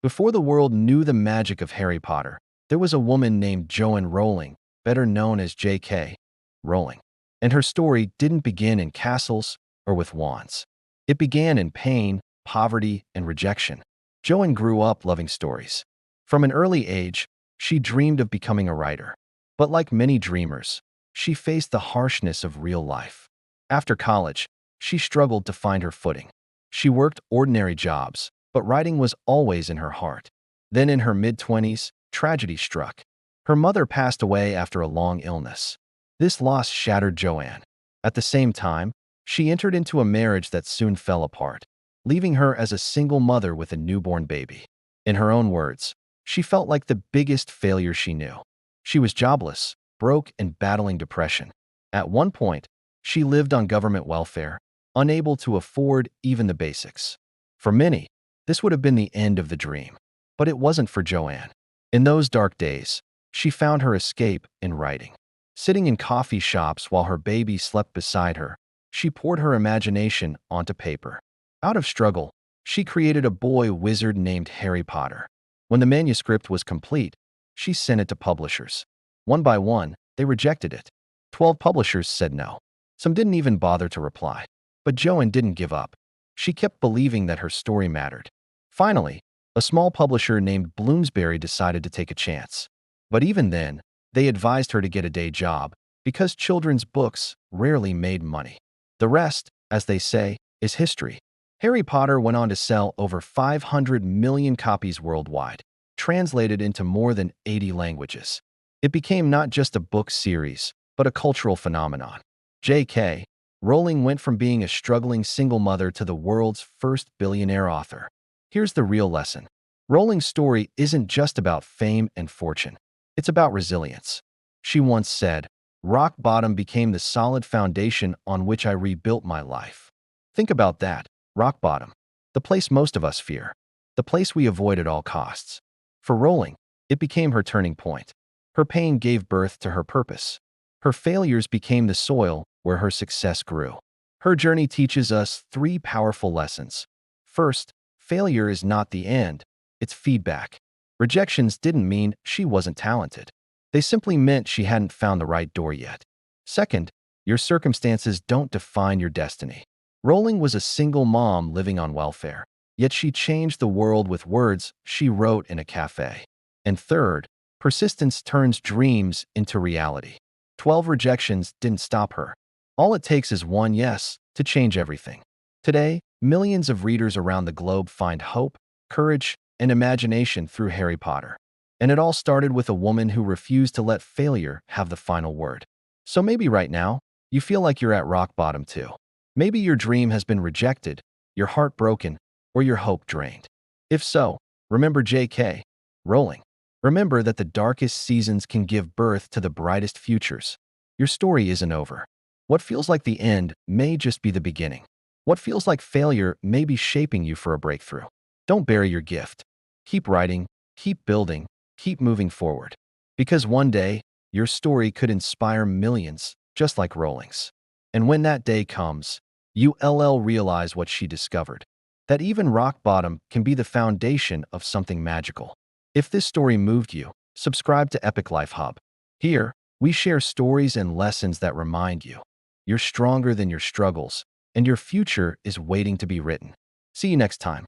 Before the world knew the magic of Harry Potter, there was a woman named Joanne Rowling, better known as J.K. Rowling. And her story didn't begin in castles or with wands. It began in pain, poverty, and rejection. Joanne grew up loving stories. From an early age, she dreamed of becoming a writer. But like many dreamers, she faced the harshness of real life. After college, she struggled to find her footing. She worked ordinary jobs, but writing was always in her heart. Then in her mid-20s, tragedy struck. Her mother passed away after a long illness. This loss shattered Joanne. At the same time, she entered into a marriage that soon fell apart, leaving her as a single mother with a newborn baby. In her own words, she felt like the biggest failure she knew. She was jobless, broke, and battling depression. At one point, she lived on government welfare, unable to afford even the basics. For many, this would have been the end of the dream. But it wasn't for Joanne. In those dark days, she found her escape in writing. Sitting in coffee shops while her baby slept beside her, she poured her imagination onto paper. Out of struggle, she created a boy wizard named Harry Potter. When the manuscript was complete, she sent it to publishers. One by one, they rejected it. 12 publishers said no. Some didn't even bother to reply. But Joanne didn't give up. She kept believing that her story mattered. Finally, a small publisher named Bloomsbury decided to take a chance. But even then, they advised her to get a day job because children's books rarely made money. The rest, as they say, is history. Harry Potter went on to sell over 500 million copies worldwide, translated into more than 80 languages. It became not just a book series, but a cultural phenomenon. J.K. Rowling went from being a struggling single mother to the world's first billionaire author. Here's the real lesson. Rowling's story isn't just about fame and fortune. It's about resilience. She once said, "Rock bottom became the solid foundation on which I rebuilt my life." Think about that, rock bottom. The place most of us fear. The place we avoid at all costs. For Rowling, it became her turning point. Her pain gave birth to her purpose. Her failures became the soil where her success grew. Her journey teaches us three powerful lessons. First, failure is not the end, it's feedback. Rejections didn't mean she wasn't talented. They simply meant she hadn't found the right door yet. Second, your circumstances don't define your destiny. Rowling was a single mom living on welfare, yet she changed the world with words she wrote in a cafe. And third, persistence turns dreams into reality. 12 rejections didn't stop her. All it takes is one yes to change everything. Today, millions of readers around the globe find hope, courage, and imagination through Harry Potter. And it all started with a woman who refused to let failure have the final word. So maybe right now, you feel like you're at rock bottom too. Maybe your dream has been rejected, your heart broken, or your hope drained. If so, remember J.K. Rowling. Remember that the darkest seasons can give birth to the brightest futures. Your story isn't over. What feels like the end may just be the beginning. What feels like failure may be shaping you for a breakthrough. Don't bury your gift. Keep writing, keep building, keep moving forward. Because one day, your story could inspire millions, just like Rowling's. And when that day comes, you'll realize what she discovered. That even rock bottom can be the foundation of something magical. If this story moved you, subscribe to Epic Life Hub. Here, we share stories and lessons that remind you you're stronger than your struggles, and your future is waiting to be written. See you next time.